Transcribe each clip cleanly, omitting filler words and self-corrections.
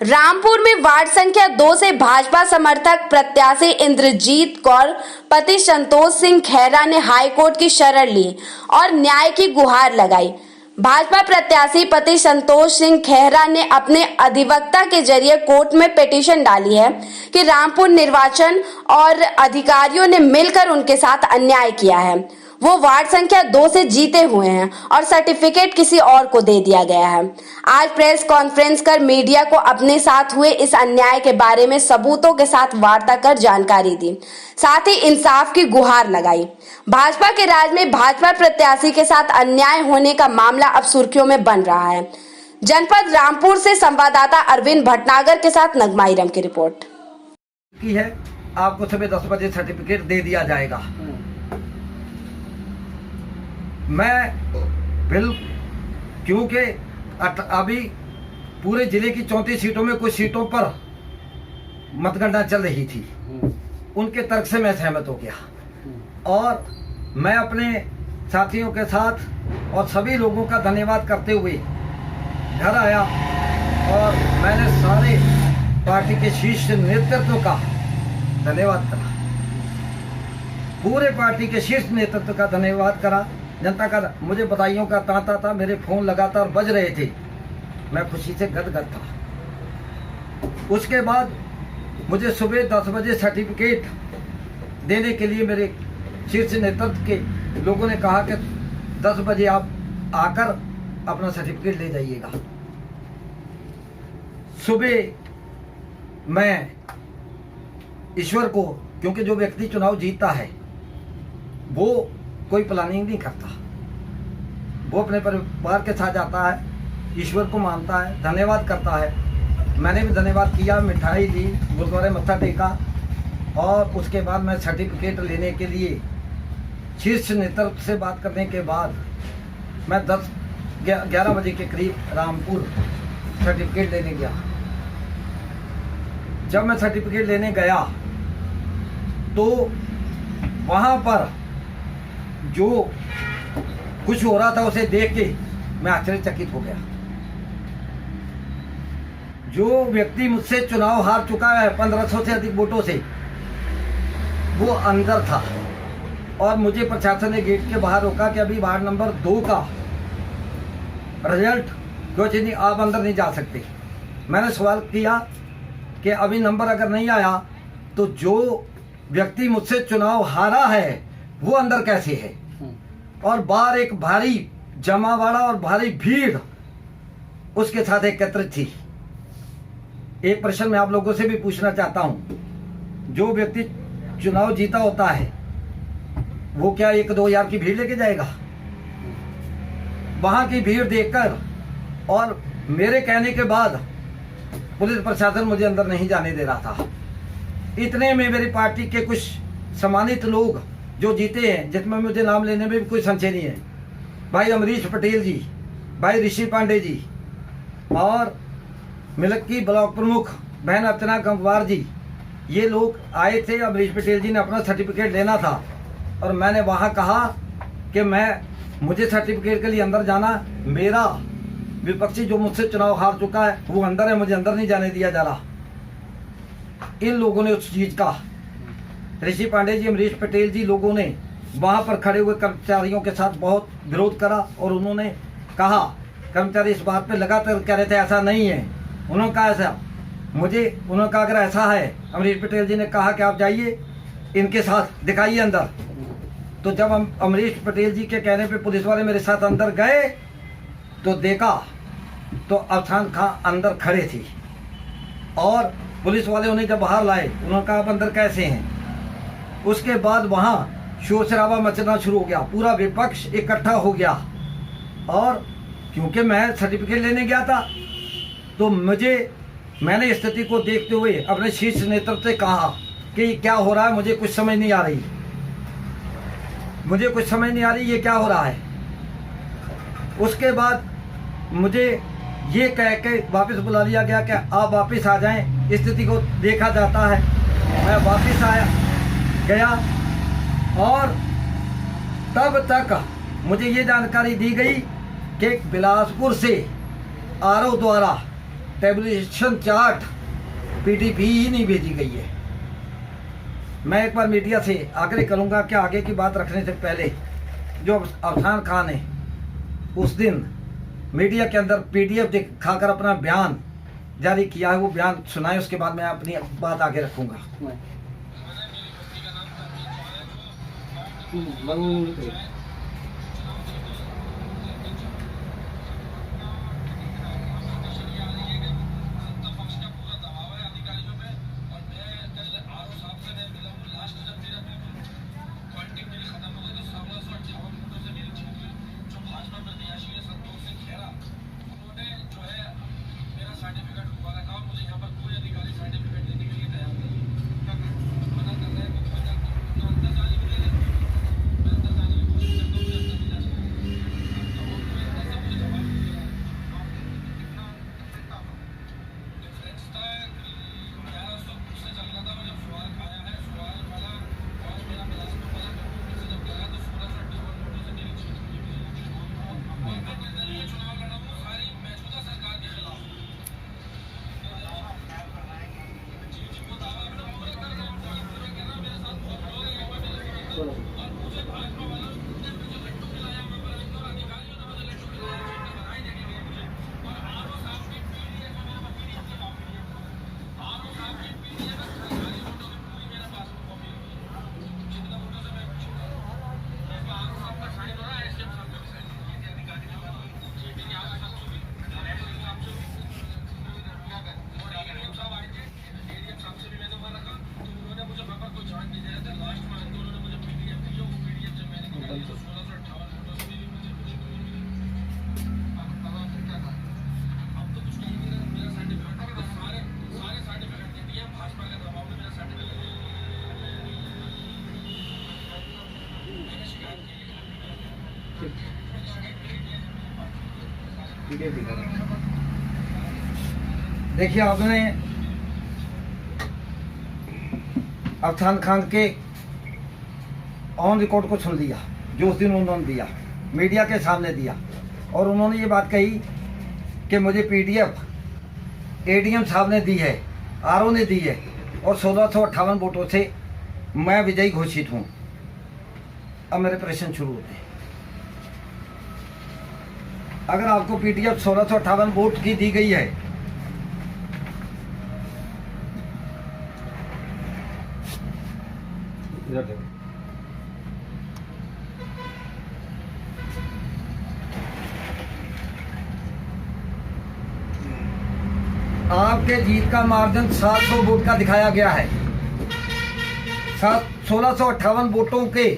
रामपुर में वार्ड संख्या 2 से भाजपा समर्थक प्रत्याशी इंद्रजीत कौर पति संतोष सिंह खैरा ने हाईकोर्ट की शरण ली और न्याय की गुहार लगाई। भाजपा प्रत्याशी पति संतोष सिंह खैरा ने अपने अधिवक्ता के जरिए कोर्ट में पिटीशन डाली है कि रामपुर निर्वाचन और अधिकारियों ने मिलकर उनके साथ अन्याय किया है। वो वार्ड संख्या 2 से जीते हुए हैं और सर्टिफिकेट किसी और को दे दिया गया है। आज प्रेस कॉन्फ्रेंस कर मीडिया को अपने साथ हुए इस अन्याय के बारे में सबूतों के साथ वार्ता कर जानकारी दी, साथ ही इंसाफ की गुहार लगाई। भाजपा के राज में भाजपा प्रत्याशी के साथ अन्याय होने का मामला अब सुर्खियों में बन रहा है। जनपद रामपुर से संवाददाता अरविंद भटनागर के साथ नगमा इरम की रिपोर्ट। की है आपको सुबह 10 बजे सर्टिफिकेट दे दिया जाएगा। मैं बिल क्योंकि अभी पूरे जिले की 34 सीटों में कुछ सीटों पर मतगणना चल रही थी, उनके तर्क से मैं सहमत हो गया और मैं अपने साथियों के साथ और सभी लोगों का धन्यवाद करते हुए घर आया और मैंने सारे पार्टी के शीर्ष नेतृत्व का धन्यवाद करा, पूरे पार्टी के शीर्ष नेतृत्व का धन्यवाद करा। जनता का मुझे बधाइयों का तांता था, मेरे फोन लगातार बज रहे थे, मैं खुशी से गदगद था। उसके बाद मुझे सुबह 10 बजे सर्टिफिकेट देने के लिए मेरे शीर्ष नेतृत्व के लोगों ने कहा कि 10 बजे आप आकर अपना सर्टिफिकेट ले जाइएगा। सुबह मैं ईश्वर को, क्योंकि जो व्यक्ति चुनाव जीतता है वो कोई प्लानिंग नहीं करता, वो अपने परिवार के साथ जाता है, ईश्वर को मानता है, धन्यवाद करता है। मैंने भी धन्यवाद किया, मिठाई दी, गुरुद्वारे मत्था टेका और उसके बाद मैं सर्टिफिकेट लेने के लिए शीर्ष नेतृत्व से बात करने के बाद मैं 11 बजे के करीब रामपुर सर्टिफिकेट लेने गया। जब मैं सर्टिफिकेट लेने गया तो वहाँ पर जो कुछ हो रहा था उसे देख के मैं आश्चर्यचकित हो गया। जो व्यक्ति मुझसे चुनाव हार चुका है 1500 से अधिक वोटों से, वो अंदर था और मुझे प्रशासन ने गेट के बाहर रोका कि अभी वार्ड नंबर 2 का रिजल्ट कुछ नहीं, आप अंदर नहीं जा सकते। मैंने सवाल किया कि अभी नंबर अगर नहीं आया तो जो व्यक्ति मुझसे चुनाव हारा है वो अंदर कैसे है? और बाहर एक भारी जमावाड़ा और भारी भीड़ उसके साथ एकत्रित थी। एक प्रश्न मैं आप लोगों से भी पूछना चाहता हूं, जो व्यक्ति चुनाव जीता होता है वो क्या 1-2 हजार की भीड़ लेके जाएगा? वहां की भीड़ देखकर और मेरे कहने के बाद पुलिस प्रशासन मुझे अंदर नहीं जाने दे रहा था। इतने में मेरी पार्टी के कुछ सम्मानित लोग जो जीते हैं, जिसमें मुझे नाम लेने में भी कोई संशय नहीं है, भाई अमरीश पटेल जी, भाई ऋषि पांडे जी और मिलक्की ब्लॉक प्रमुख बहन अर्चना गंगवार जी, ये लोग आए थे। अमरीश पटेल जी ने अपना सर्टिफिकेट लेना था और मैंने वहाँ कहा कि मुझे सर्टिफिकेट के लिए अंदर जाना, मेरा विपक्षी जो मुझसे चुनाव हार चुका है वो अंदर है, मुझे अंदर नहीं जाने दिया जा रहा। इन लोगों ने उस चीज का, ऋषि पांडे जी, अमरीश पटेल जी, लोगों ने वहां पर खड़े हुए कर्मचारियों के साथ बहुत विरोध करा और उन्होंने कहा, कर्मचारी इस बात पे लगातार कह रहे थे ऐसा नहीं है। उन्होंने कहा ऐसा, उन्होंने कहा अगर ऐसा है, अमरीश पटेल जी ने कहा कि आप जाइए इनके साथ दिखाइए अंदर। तो जब हम अमरीश पटेल जी के कहने पे पुलिस वाले मेरे साथ अंदर गए तो देखा तो अफसान खां अंदर खड़े थे और पुलिस वाले उन्हें जब बाहर लाए उन्होंने कहा आप अंदर कैसे हैं? उसके बाद वहाँ शोर शराबा मचना शुरू हो गया, पूरा विपक्ष इकट्ठा हो गया और क्योंकि मैं सर्टिफिकेट लेने गया था तो मैंने स्थिति को देखते हुए अपने शीर्ष नेतृत्व से कहा कि क्या हो रहा है, मुझे कुछ समझ नहीं आ रही, मुझे कुछ समझ नहीं आ रही, ये क्या हो रहा है। उसके बाद मुझे ये कह के वापस बुला लिया गया कि आप वापस आ जाएं, स्थिति को देखा जाता है। मैं वापस गया और तब तक मुझे ये जानकारी दी गई कि बिलासपुर से आरओ द्वारा टेबुलेशन चार्ट पीटीपी ही नहीं भेजी गई है। मैं एक बार मीडिया से आग्रह करूंगा कि आगे की बात रखने से पहले जो अफसान खान है उस दिन मीडिया के अंदर पीडीएफ दिखाकर अपना बयान जारी किया है, वो बयान सुनाए, उसके बाद मैं अपनी बात आगे रखूंगा। देखिए, आपने अफसान खान के ऑन रिकॉर्ड को सुन लिया, जो उस दिन उन्होंने दिया, मीडिया के सामने दिया, और उन्होंने ये बात कही कि मुझे पीडीएफ एडीएम साहब ने दी है, आरओ ने दी है, और 1658 वोटों से मैं विजयी घोषित हूँ। अब मेरे प्रश्न शुरू होते हैं। अगर आपको पीडीएफ 1658 वोट की दी गई है, आपके जीत का मार्जिन 700 वोट का दिखाया गया है। 1658 वोटों के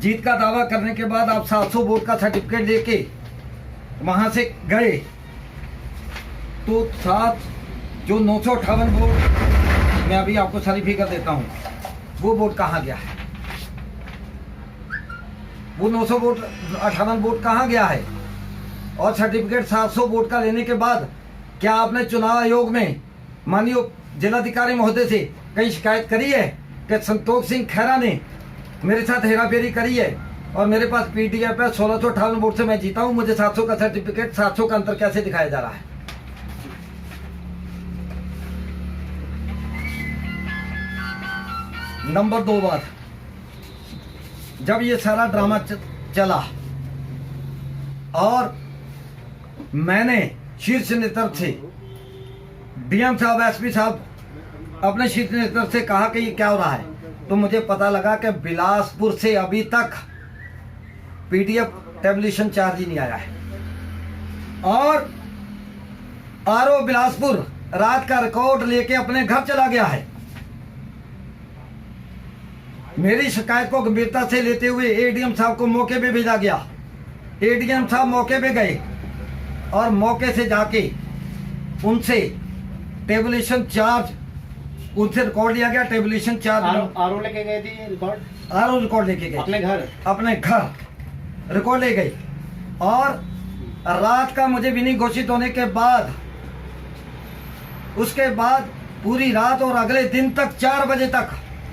जीत का दावा करने के बाद आप 700 वोट का सर्टिफिकेट लेके वहां से गए, तो जो 958 वोट, मैं अभी आपको सारी फिगर देता हूं, वो वोट कहाँ गया है? वो 958 वोट कहाँ गया है? और सर्टिफिकेट 700 वोट का लेने के बाद क्या आपने चुनाव आयोग में माननीय जिलाधिकारी महोदय से कहीं शिकायत करी है कि संतोष सिंह खैरा ने मेरे साथ हेराफेरी करी है और मेरे पास पीडीएफ है, 1658 वोट से मैं जीता हूं, मुझे 700 का सर्टिफिकेट, 700 का अंतर कैसे दिखाया जा रहा है? नंबर 2 बात, जब ये सारा ड्रामा चला और मैंने शीर्ष नेतृत्व से, डीएम साहब, एसपी साहब, अपने शीर्ष नेतृत्व से कहा कि ये क्या हो रहा है, तो मुझे पता लगा कि बिलासपुर से अभी तक पीडीएफ टेबुलेशन चार्ज ही नहीं आया है। और आरओ बिलासपुर रात का रिकॉर्ड लेके अपने घर चला गया है। मेरी शिकायत को गंभीरता से लेते हुए एडीएम साहब को मौके पे भेजा गया। एडीएम साहब मौके पे गए और मौके से जाके उनसे टेबुलेशन चार्ज, उनसे रिकॉर्ड लिया गया। टेबुलेशन चार्ज आरओ लेके गए थे, रिकॉर्ड आरओ रिकॉर्ड लेके गए अपने घर रिकॉर्ड ले गए। और रात का मुझे विनिंग घोषित होने के बाद, उसके बाद पूरी रात और अगले दिन तक 4 बजे तक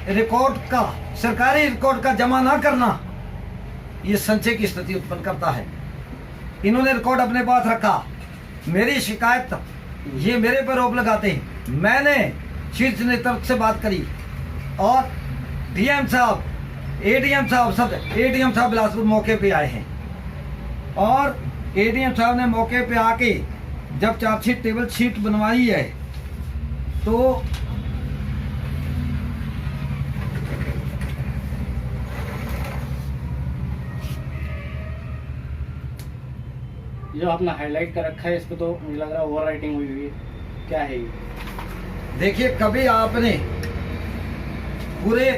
रिकॉर्ड का, सरकारी रिकॉर्ड का जमा ना करना, ये संशय की स्थिति उत्पन्न करता है। इन्होंने रिकॉर्ड अपने पास रखा। मेरी शिकायत ये मेरे पर आरोप लगाते हैं। मैंने शीर्ष नेतृत्व से बात करी और डीएम साहब, एडीएम साहब, सब एडीएम साहब बिलासपुर मौके पे आए हैं और एडीएम साहब ने मौके पे आके जब चार्जशीट टेबल शीट बनवाई है तो जो आपने हाईलाइट कर रखा है इस पे तो मुझे लग रहा है ओवर राइटिंग हुई हुई है, क्या है ये? देखिए, कभी आपने पूरे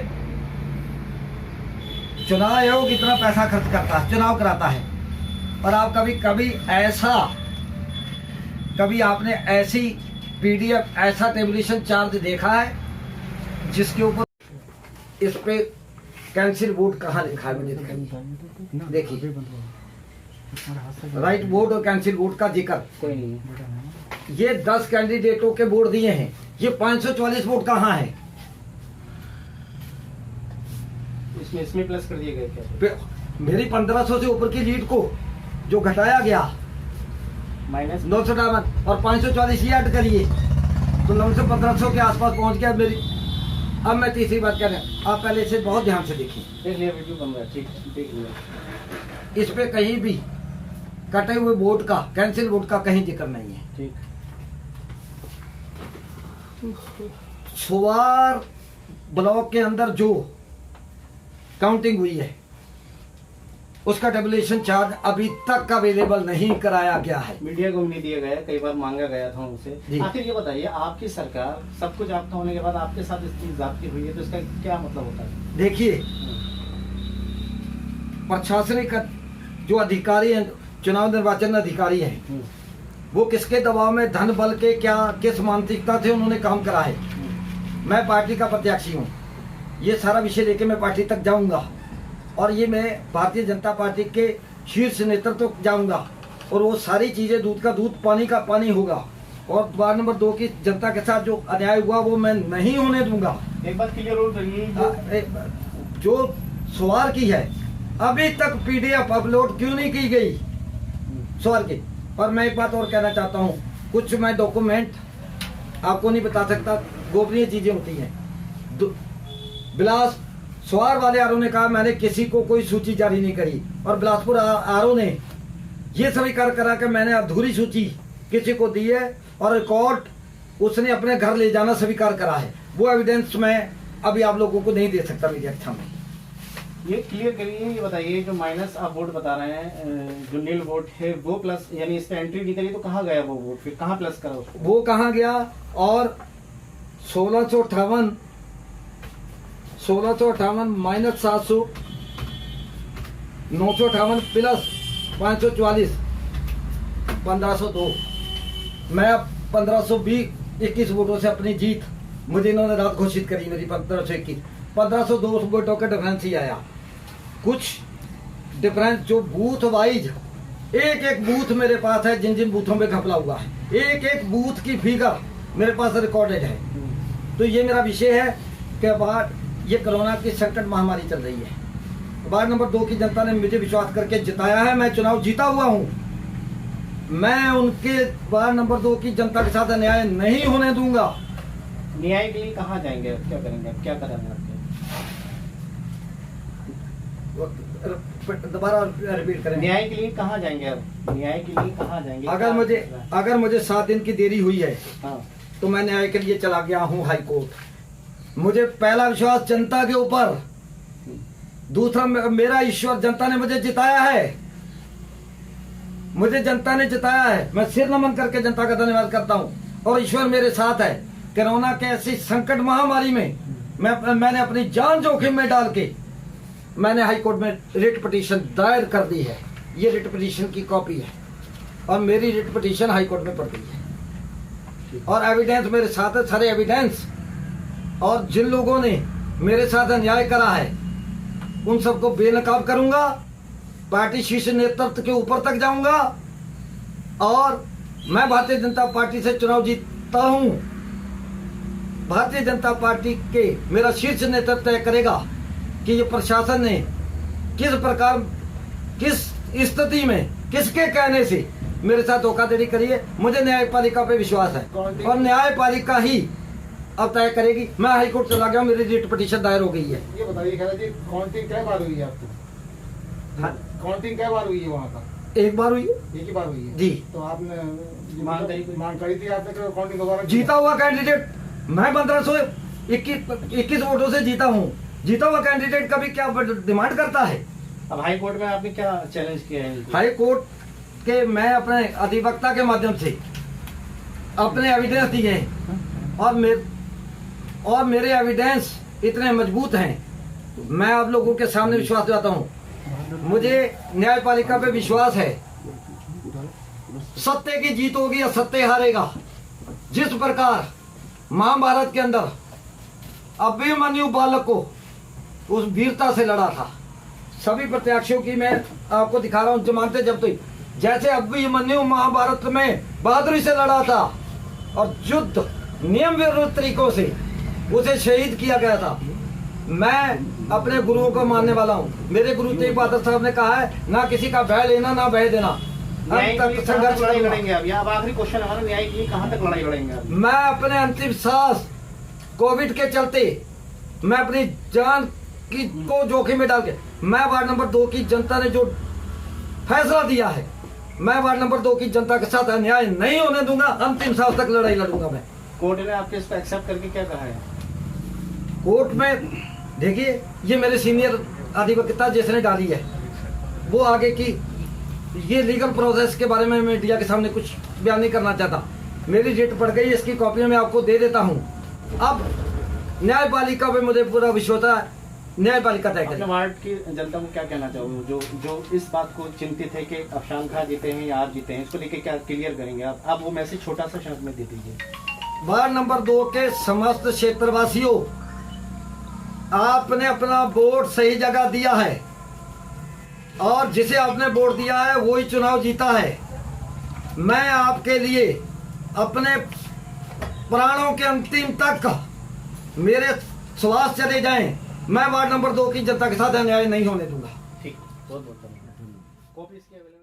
चुनाव आयोग इतना पैसा खर्च करता है, चुनाव कराता है, और आप कभी आपने ऐसी पीडीएफ, ऐसा टेबुलेशन चार्ज देखा है जिसके ऊपर इस पे कैंसिल वोट कहाँ लिखा है? मुझे देखिए, राइट वोट और कैंसिल वोट का जिक्र कोई नहीं है। ये 10 कैंडिडेटों के वोट दिए हैं, ये 544 वोट कहाँ है? इसमें प्लस कर दिए गए क्या? मेरी 1500 से ऊपर की लीड को जो घटाया गया माइनस 958 और 544 ये ऐड करिए तो 900 1500 के आसपास पहुंच गया मेरी। अब मैं तीसरी बात कह रहा हूं, आप पहले इसे बहुत ध्यान से देखिए। देख लिया, वीडियो बन रहा है, ठीक, देख लिया। इस पे कहीं भी कटे हुए वोट का, कैंसिल वोट का कहीं जिक्र नहीं है। ठीक, सुवार ब्लॉक के अंदर जो काउंटिंग हुई है उसका टेबुलेशन चार्ज अभी तक अवेलेबल नहीं कराया गया है। मीडिया को भी नहीं दिया गया, कई बार मांगा गया था उनसे। जी। आखिर ये बताइए, आपकी सरकार सब कुछ आपका होने के बाद आपके साथ इस चीज जाती हुई है तो इसका क्या मतलब होता है? देखिए, प्रशासनिक जो अधिकारी हैं, चुनाव निर्वाचन अधिकारी हैं, वो किसके दबाव में, धन बल के, क्या किस मानसिकता से उन्होंने काम करा है? मैं पार्टी का प्रत्याशी हूँ, ये सारा विषय लेके मैं पार्टी तक जाऊंगा और ये मैं भारतीय जनता पार्टी के शीर्ष नेतृत्व तक जाऊंगा और वो सारी चीजें दूध का दूध, पानी का पानी होगा। और वार्ड नंबर 2 की जनता के साथ जो अन्याय हुआ वो मैं नहीं होने दूंगा। एक बात क्लियर हो रही है, जो सवाल की है, अभी तक पीडीएफ अपलोड क्यों नहीं की गई सवाल की? और मैं एक बात और कहना चाहता हूँ, कुछ मैं डॉक्यूमेंट आपको नहीं बता सकता, गोपनीय चीजें होती हैं। बिलास सवार वाले आरओ ने कहा मैंने किसी को कोई सूची जारी नहीं करी, और बिलासपुर आरओ ने ये स्वीकार करा कि मैंने अधूरी सूची किसी को दी है और रिकॉर्ड उसने अपने घर ले जाना स्वीकार करा है। वो एविडेंस मैं अभी आप लोगों को नहीं दे सकता मीडिया के सामने। ये क्लियर करिए, ये बताइए जो माइनस आप वोट बता रहे हैं, जो नील वोट है वो प्लस, यानी इस पे एंट्री नहीं करी तो कहाँ गया वो वोट, फिर कहाँ प्लस करा उसको? वो कहाँ गया? और 1658 माइनस 700, 958 प्लस 544, 1502। मैं अब 1521 वोटों से अपनी जीत, मुझे इन्होंने रात घोषित करी मेरी 1521, 1502 वोटों का डिफरेंस ही आया। कुछ डिफरेंस जो बूथ वाइज, एक एक बूथ मेरे पास है, जिन जिन बूथों में घपला हुआ है, एक एक बूथ की फिगर मेरे पास रिकॉर्डेड है। तो ये मेरा विषय है कि बाद ये कोरोना की संकट महामारी चल रही है। वार्ड नंबर 2 की जनता ने मुझे विश्वास करके जिताया है, मैं चुनाव जीता हुआ हूँ। मैं उनके वार्ड नंबर 2 की जनता के साथ अन्याय नहीं होने दूंगा। न्याय के लिए कहाँ जाएंगे, अब क्या करेंगे, अब क्या करेंगे आपके? दोबारा रिपीट करें। न्याय के लिए कहाँ जाएंगे, अब न्याय के लिए कहाँ जाएंगे? अगर मुझे 7 दिन की देरी हुई है हाँ, तो मैं न्याय के लिए चला गया हूँ हाई कोर्ट। मुझे पहला विश्वास जनता के ऊपर, दूसरा मेरा ईश्वर, जनता ने मुझे जिताया है, मुझे जनता ने जिताया है। मैं सिर नमन करके जनता का धन्यवाद करता हूँ और ईश्वर मेरे साथ है। कोरोना के ऐसी संकट महामारी में मैंने अपनी जान जोखिम में डाल के मैंने हाई कोर्ट में रिट पिटीशन दायर कर दी है। ये रिट पिटीशन की कॉपी है और मेरी रिट पिटीशन हाई कोर्ट में पड़ गई है और एविडेंस मेरे साथ है, सारे एविडेंस। और जिन लोगों ने मेरे साथ अन्याय करा है उन सबको बेनकाब करूंगा, पार्टी शीर्ष नेतृत्व के ऊपर तक जाऊंगा और मैं भारतीय जनता पार्टी से चुनाव जीतता हूं। भारतीय जनता पार्टी के मेरा शीर्ष नेतृत्व तय करेगा कि ये प्रशासन ने किस प्रकार, किस स्थिति में, किसके कहने से मेरे साथ धोखाधड़ी करी है। मुझे न्यायपालिका पे विश्वास है और न्यायपालिका ही अब तय करेगी। मैं हाई कोर्ट चला गया हूँ, मेरी रिट पिटीशन दायर हो गई है। ये बताइए खैरा जी, काउंटिंग क्या बार हुई है आपकी? हाँ, काउंटिंग क्या बार हुई है वहाँ का? एक बार हुई है एक ही बार हुई है जी। तो आपने मांग करी थी आपने काउंटिंग दोबारा? जीता हुआ कैंडिडेट मैं 1521 वोटों से जीता हूँ। जीता हुआ कैंडिडेट कभी क्या डिमांड करता है? अब हाई कोर्ट में आपने क्या चैलेंज किया है? हाई कोर्ट के मैं अपने अधिवक्ता के माध्यम से अपने एविडेंस दिए हैं और मेरे एविडेंस इतने मजबूत हैं। मैं आप लोगों के सामने विश्वास दिलाता हूँ, मुझे न्यायपालिका पे विश्वास है। सत्य की जीत होगी या सत्य हारेगा। जिस प्रकार महाभारत के अंदर अभिमन्यु बालक को उस वीरता से लड़ा था, सभी प्रत्याशियों की मैं आपको दिखा रहा हूँ जमानते जब तक, जैसे अभिमन्यु महाभारत में बहादुरी से लड़ा था और युद्ध नियम विरुद्ध तरीकों से उसे शहीद किया गया था। मैं अपने गुरुओं को मानने वाला हूँ। मेरे गुरु तेग बहादुर साहब ने कहा है, ना किसी का भय लेना ना भय देना। न्याय के लिए कहाँ तक लड़ाई लड़ूंगा। लड़ेंगे अब? अब आखिरी क्वेश्चन हमारा, न्याय के लिए कहाँ तक लड़ाई लड़ेंगे अब? मैं अपने अंतिम सांस कोविड के चलते मैं अपनी जान की को जोखिम में डाल के मैं वार्ड नंबर 2 की जनता ने जो फैसला दिया है, मैं वार्ड नंबर 2 की जनता के साथ अन्याय नहीं होने दूंगा। अंतिम सांस तक लड़ाई लड़ूंगा मैं। कोर्ट ने आपके इसको एक्सेप्ट करके क्या कहा है? कोर्ट में देखिए, ये मेरे सीनियर अधिवक्ता जिसने डाली है, वो आगे की ये लीगल प्रोसेस के बारे में मीडिया के सामने कुछ बयान नहीं करना चाहता। मेरी रिट पड़ गई, इसकी कॉपी मैं आपको दे देता हूँ। अब न्यायपालिका पे मुझे पूरा विश्वास है, न्यायपालिका तय अपने करेगी। वार्ड की जनता को क्या कहना चाहोगे जो इस बात को चिंतित है कि अफशान खां जीते हैं या आप जीते हैं, इसको लेके क्या क्लियर करेंगे आप वो मैसेज छोटा सा शब्द में दे दीजिए। वार्ड नंबर 2 के समस्त क्षेत्रवासियों, आपने अपना वोट सही जगह दिया है और जिसे आपने वोट दिया है वो ही चुनाव जीता है। मैं आपके लिए अपने प्राणों के अंतिम तक मेरे श्वास चले जाएं, मैं वार्ड नंबर 2 की जनता के साथ अन्याय नहीं होने दूंगा। ठीक, बहुत बहुत धन्यवाद। कॉपी इसकी अवेलेबल